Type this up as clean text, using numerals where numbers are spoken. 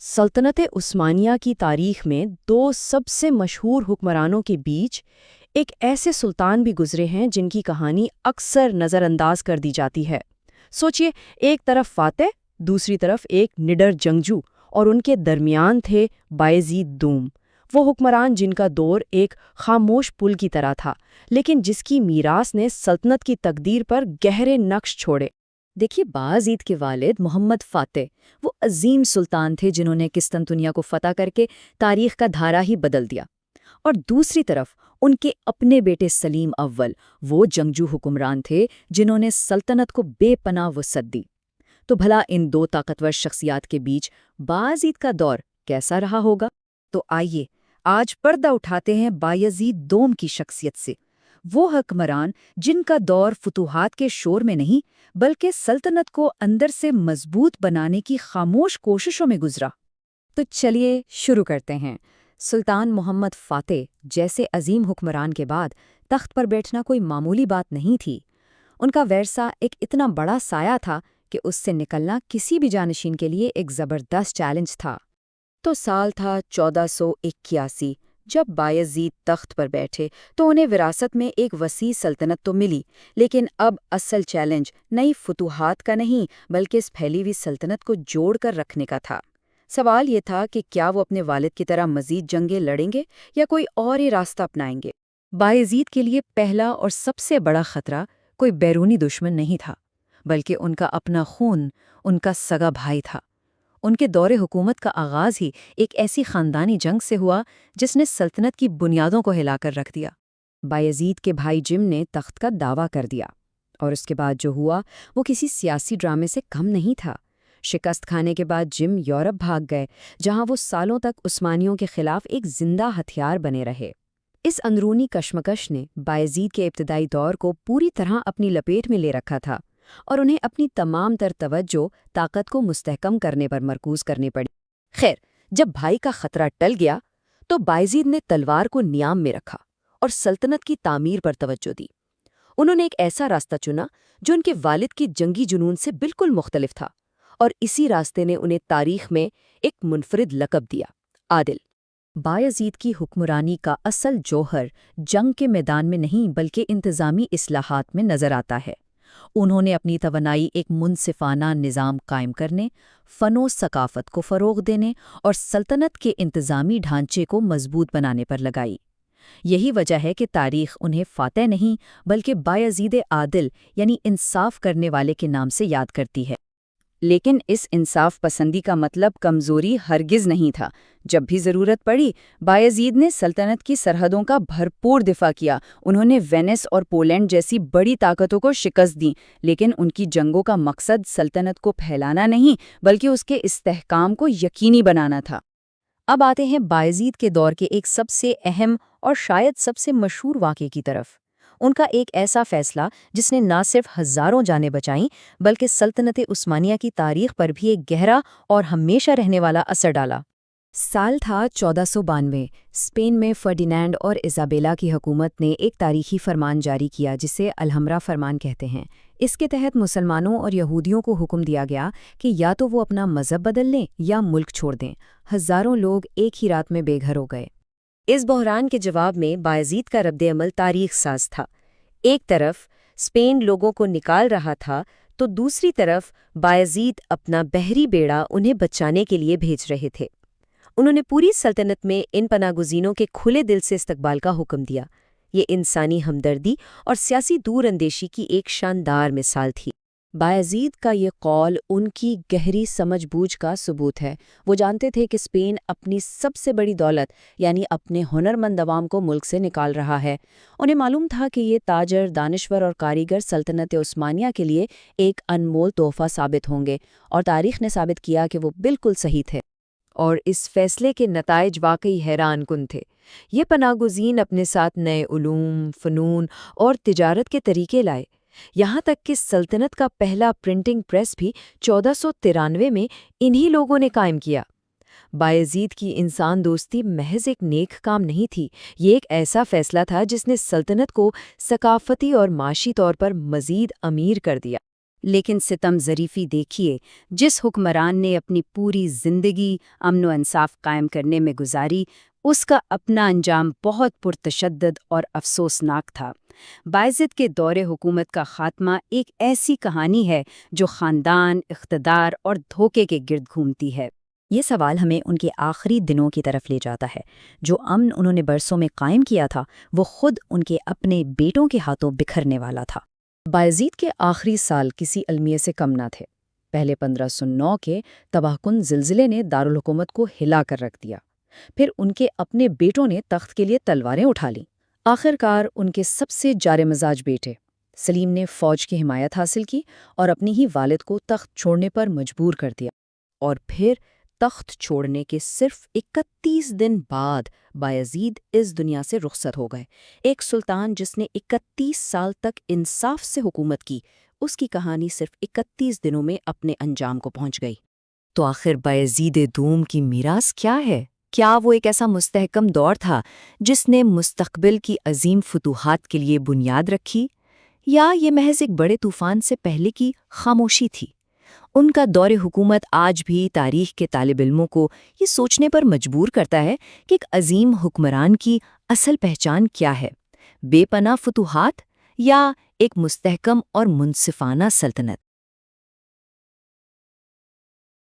سلطنت عثمانیہ کی تاریخ میں دو سب سے مشہور حکمرانوں کے بیچ ایک ایسے سلطان بھی گزرے ہیں جن کی کہانی اکثر نظر انداز کر دی جاتی ہے۔ سوچئے، ایک طرف فاتح، دوسری طرف ایک نڈر جنگجو، اور ان کے درمیان تھے بایزید دوم، وہ حکمران جن کا دور ایک خاموش پل کی طرح تھا، لیکن جس کی میراث نے سلطنت کی تقدیر پر گہرے نقش چھوڑے۔ دیکھیے، بایزید کے والد محمد فاتح وہ عظیم سلطان تھے جنہوں نے قسطنطنیہ کو فتح کر کے تاریخ کا دھارا ہی بدل دیا، اور دوسری طرف ان کے اپنے بیٹے سلیم اول وہ جنگجو حکمران تھے جنہوں نے سلطنت کو بے پناہ وسعت دی۔ تو بھلا ان دو طاقتور شخصیات کے بیچ بایزید کا دور کیسا رہا ہوگا؟ تو آئیے آج پردہ اٹھاتے ہیں بایزید دوم کی شخصیت سے، وہ حکمران جن کا دور فتوحات کے شور میں نہیں بلکہ سلطنت کو اندر سے مضبوط بنانے کی خاموش کوششوں میں گزرا۔ تو چلیے شروع کرتے ہیں۔ سلطان محمد فاتح جیسے عظیم حکمران کے بعد تخت پر بیٹھنا کوئی معمولی بات نہیں تھی۔ ان کا ورثہ ایک اتنا بڑا سایہ تھا کہ اس سے نکلنا کسی بھی جانشین کے لیے ایک زبردست چیلنج تھا۔ تو سال تھا 1481۔ جب بایزید تخت پر بیٹھے تو انہیں وراثت میں ایک وسیع سلطنت تو ملی، لیکن اب اصل چیلنج نئی فتوحات کا نہیں بلکہ اس پھیلی ہوئی سلطنت کو جوڑ کر رکھنے کا تھا۔ سوال یہ تھا کہ کیا وہ اپنے والد کی طرح مزید جنگیں لڑیں گے یا کوئی اور ہی راستہ اپنائیں گے؟ بایزید کے لیے پہلا اور سب سے بڑا خطرہ کوئی بیرونی دشمن نہیں تھا، بلکہ ان کا اپنا خون، ان کا سگا بھائی تھا۔ ان کے دور حکومت کا آغاز ہی ایک ایسی خاندانی جنگ سے ہوا جس نے سلطنت کی بنیادوں کو ہلا کر رکھ دیا۔ بایزید کے بھائی جم نے تخت کا دعویٰ کر دیا، اور اس کے بعد جو ہوا وہ کسی سیاسی ڈرامے سے کم نہیں تھا۔ شکست کھانے کے بعد جم یورپ بھاگ گئے، جہاں وہ سالوں تک عثمانیوں کے خلاف ایک زندہ ہتھیار بنے رہے۔ اس اندرونی کشمکش نے بایزید کے ابتدائی دور کو پوری طرح اپنی لپیٹ میں لے رکھا تھا، اور انہیں اپنی تمام تر توجہ طاقت کو مستحکم کرنے پر مرکوز کرنی پڑی۔ خیر، جب بھائی کا خطرہ ٹل گیا تو بایزید نے تلوار کو نیام میں رکھا اور سلطنت کی تعمیر پر توجہ دی۔ انہوں نے ایک ایسا راستہ چنا جو ان کے والد کی جنگی جنون سے بالکل مختلف تھا، اور اسی راستے نے انہیں تاریخ میں ایک منفرد لقب دیا، عادل۔ بایزید کی حکمرانی کا اصل جوہر جنگ کے میدان میں نہیں بلکہ انتظامی اصلاحات میں نظر آتا ہے۔ انہوں نے اپنی توانائی ایک منصفانہ نظام قائم کرنے، فن و ثقافت کو فروغ دینے اور سلطنت کے انتظامی ڈھانچے کو مضبوط بنانے پر لگائی۔ یہی وجہ ہے کہ تاریخ انہیں فاتح نہیں بلکہ بایزید عادل یعنی انصاف کرنے والے کے نام سے یاد کرتی ہے۔ لیکن اس انصاف پسندی کا مطلب کمزوری ہرگز نہیں تھا۔ جب بھی ضرورت پڑی، بایزید نے سلطنت کی سرحدوں کا بھرپور دفاع کیا۔ انہوں نے وینس اور پولینڈ جیسی بڑی طاقتوں کو شکست دی، لیکن ان کی جنگوں کا مقصد سلطنت کو پھیلانا نہیں بلکہ اس کے استحکام کو یقینی بنانا تھا۔ اب آتے ہیں بایزید کے دور کے ایک سب سے اہم اور شاید سب سے مشہور واقعے کی طرف۔ ان کا ایک ایسا فیصلہ جس نے نہ صرف ہزاروں جانیں بچائیں بلکہ سلطنت عثمانیہ کی تاریخ پر بھی ایک گہرا اور ہمیشہ رہنے والا اثر ڈالا۔ سال تھا 1492۔ اسپین میں فرڈینینڈ اور ایزابیلا کی حکومت نے ایک تاریخی فرمان جاری کیا جسے الحمرا فرمان کہتے ہیں۔ اس کے تحت مسلمانوں اور یہودیوں کو حکم دیا گیا کہ یا تو وہ اپنا مذہب بدل لیں یا ملک چھوڑ دیں۔ ہزاروں لوگ ایک ہی رات میں بے گھر ہو گئے۔ اس بحران کے جواب میں بایزید کا رد عمل تاریخ ساز تھا۔ ایک طرف اسپین لوگوں کو نکال رہا تھا تو دوسری طرف بایزید اپنا بحری بیڑا انہیں بچانے کے لیے بھیج رہے تھے۔ انہوں نے پوری سلطنت میں ان پناہ گزینوں کے کھلے دل سے استقبال کا حکم دیا۔ یہ انسانی ہمدردی اور سیاسی دور اندیشی کی ایک شاندار مثال تھی۔ بایزید کا یہ قول ان کی گہری سمجھ بوجھ کا ثبوت ہے۔ وہ جانتے تھے کہ اسپین اپنی سب سے بڑی دولت یعنی اپنے ہنرمند عوام کو ملک سے نکال رہا ہے۔ انہیں معلوم تھا کہ یہ تاجر، دانشور اور کاریگر سلطنت عثمانیہ کے لیے ایک انمول تحفہ ثابت ہوں گے، اور تاریخ نے ثابت کیا کہ وہ بالکل صحیح تھے۔ اور اس فیصلے کے نتائج واقعی حیران کن تھے۔ یہ پناہ گزین اپنے ساتھ نئے علوم، فنون اور تجارت کے طریقے لائے، یہاں تک کہ سلطنت کا پہلا پرنٹنگ پریس بھی 1493 میں انہی لوگوں نے قائم کیا۔ بایزید کی انسان دوستی محض ایک نیک کام نہیں تھی، یہ ایک ایسا فیصلہ تھا جس نے سلطنت کو ثقافتی اور معاشی طور پر مزید امیر کر دیا۔ لیکن ستم ظریفی دیکھیے، جس حکمران نے اپنی پوری زندگی امن و انصاف قائم کرنے میں گزاری، اس کا اپنا انجام بہت پرتشدد اور افسوسناک تھا۔ بايزيد کے دور حکومت کا خاتمہ ایک ایسی کہانی ہے جو خاندان، اقتدار اور دھوکے کے گرد گھومتی ہے۔ یہ سوال ہمیں ان کے آخری دنوں کی طرف لے جاتا ہے۔ جو امن انہوں نے برسوں میں قائم کیا تھا، وہ خود ان کے اپنے بیٹوں کے ہاتھوں بکھرنے والا تھا۔ بايزيد کے آخری سال کسی المیہ سے کم نہ تھے۔ پہلے 1509 کے تباہ کن زلزلے نے دارالحکومت کو ہلا کر رکھ دیا۔ پھر ان کے اپنے بیٹوں نے تخت کے لیے تلواریں اٹھا لیں۔ آخرکار ان کے سب سے جار مزاج بیٹے سلیم نے فوج کی حمایت حاصل کی اور اپنی ہی والد کو تخت چھوڑنے پر مجبور کر دیا۔ اور پھر تخت چھوڑنے کے صرف 31 دن بعد بايزيد اس دنیا سے رخصت ہو گئے۔ ایک سلطان جس نے 31 سال تک انصاف سے حکومت کی، اس کی کہانی صرف 31 دنوں میں اپنے انجام کو پہنچ گئی۔ تو آخر بايزيد دوم کی میراث کیا ہے؟ کیا وہ ایک ایسا مستحکم دور تھا جس نے مستقبل کی عظیم فتوحات کے لیے بنیاد رکھی، یا یہ محض ایک بڑے طوفان سے پہلے کی خاموشی تھی؟ ان کا دور حکومت آج بھی تاریخ کے طالب علموں کو یہ سوچنے پر مجبور کرتا ہے کہ ایک عظیم حکمران کی اصل پہچان کیا ہے، بے پناہ فتوحات یا ایک مستحکم اور منصفانہ سلطنت؟